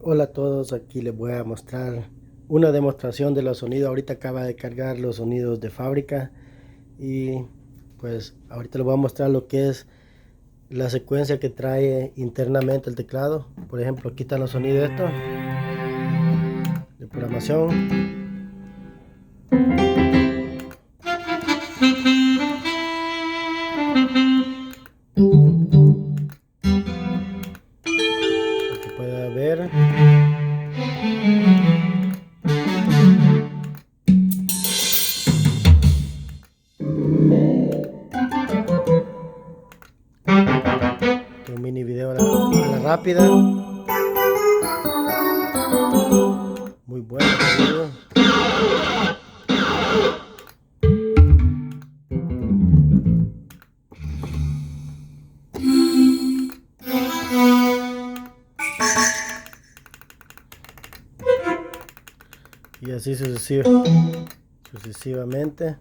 Hola a todos, aquí les voy a mostrar una demostración de los sonidos. Ahorita acaba de cargar los sonidos de fábrica y pues ahorita les voy a mostrar lo que es la secuencia que trae internamente el teclado. Por ejemplo, aquí están los sonidos de esto de programación. Aquí puede ver. Un mini video a la rápida. Muy bueno sonido. Y así sucesivamente.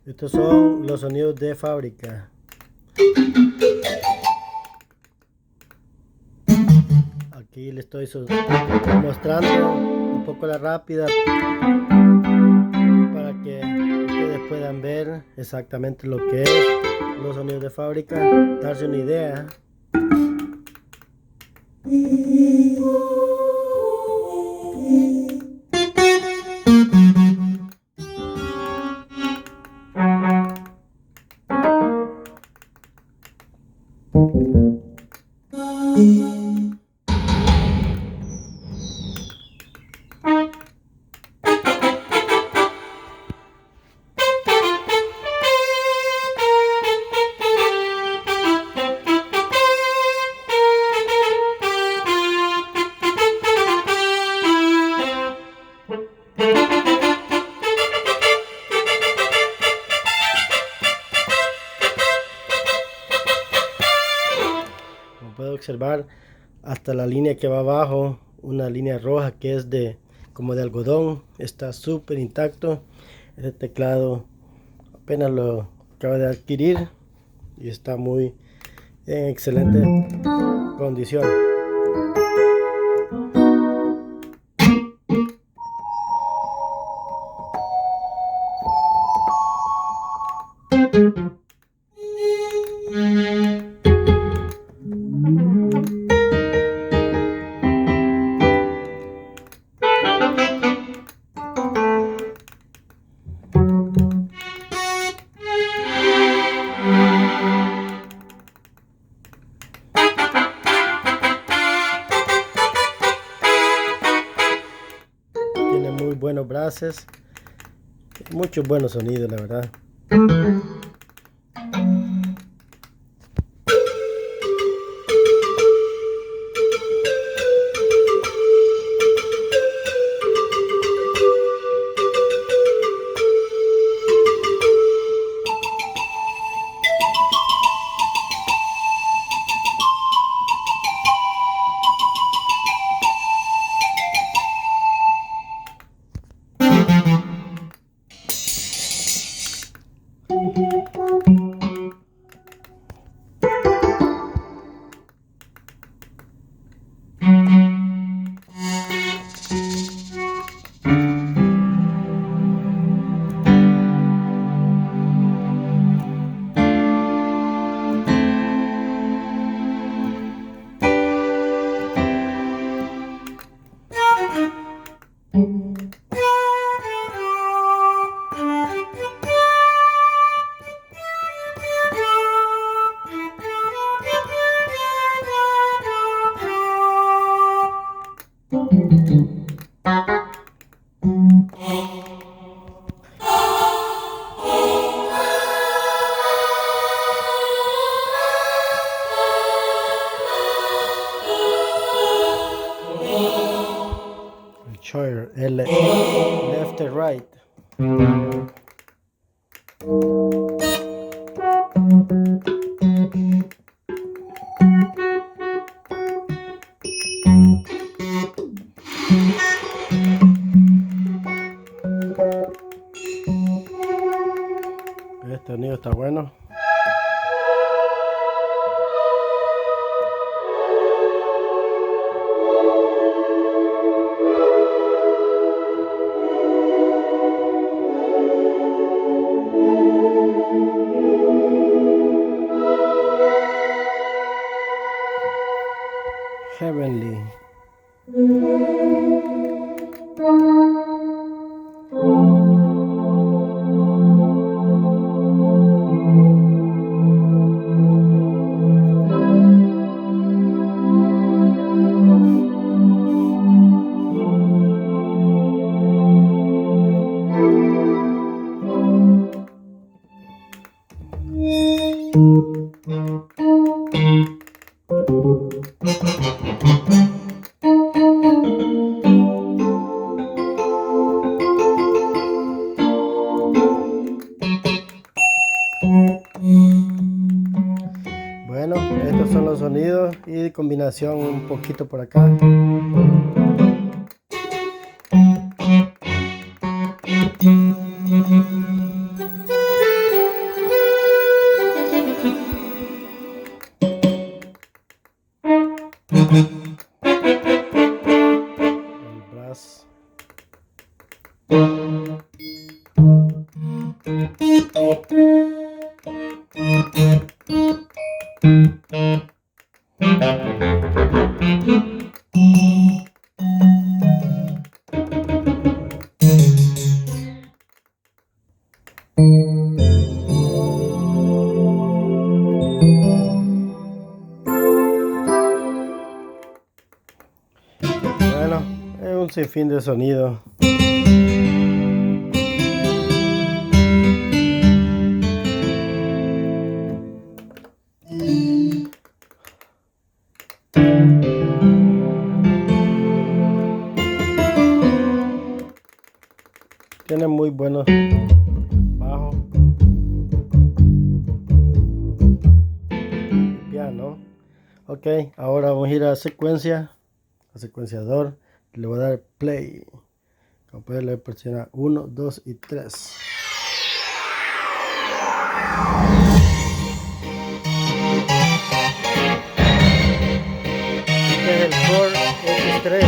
Estos son los sonidos de fábrica. Aquí le estoy mostrando un poco la rápida para que ustedes puedan ver exactamente lo que es los sonidos de fábrica, darse una idea. Como puedo observar, hasta la línea que va abajo, una línea roja que es como de algodón, está súper intacto. Este teclado apenas lo acaba de adquirir y está muy en excelente condición. Tiene muy buenos brasses, muchos buenos sonidos, la verdad. left and right. Este sonido está bueno. Heavenly. Bueno, estos son los sonidos y combinación un poquito por acá. El brass. Bueno, es un sinfín de sonido. Tiene muy buenos bajos, piano. Ok, ahora vamos a ir a secuencia, a secuenciador. Le voy a dar play. Como pueden ver, presiona 1, 2 y 3. Este es el Core X3.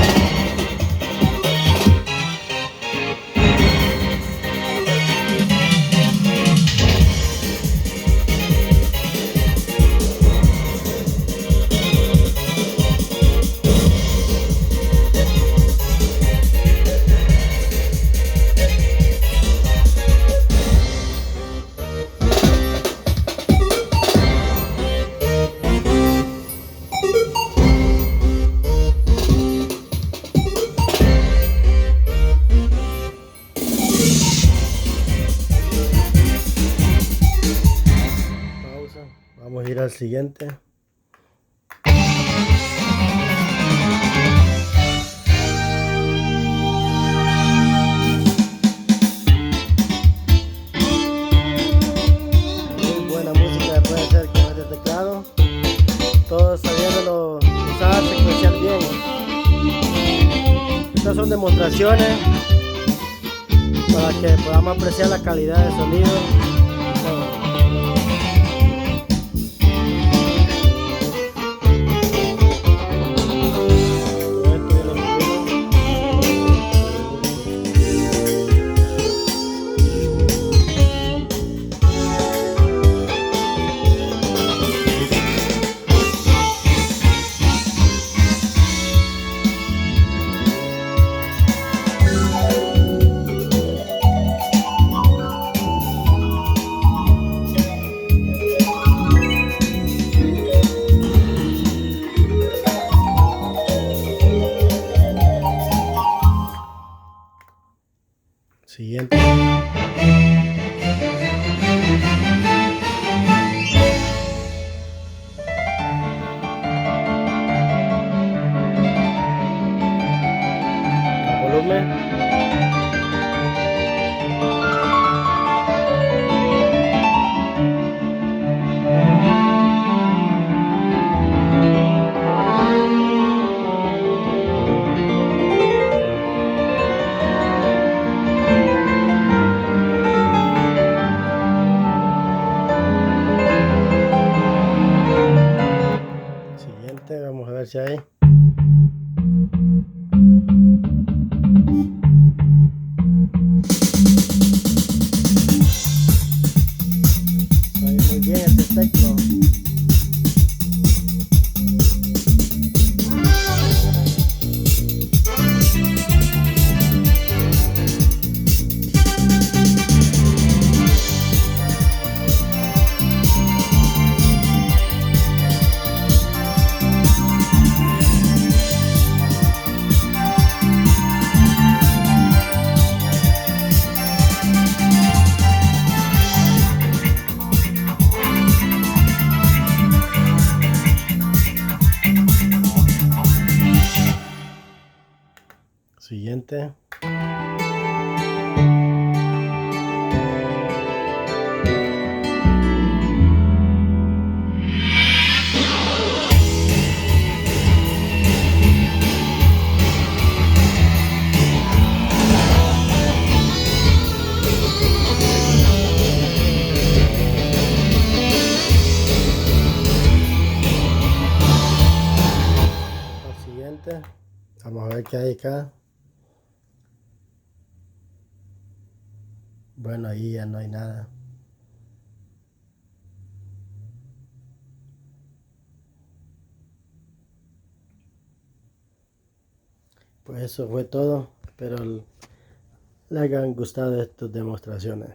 Vamos a ir al siguiente. Muy buena música puede hacer con este teclado. Todos sabiéndolo usar, secuenciar bien. Estas son demostraciones para que podamos apreciar la calidad del sonido. Siguiente. El volumen. que hay acá. Bueno, ahí ya no hay nada. Pues eso fue todo. Espero le hayan gustado estas demostraciones.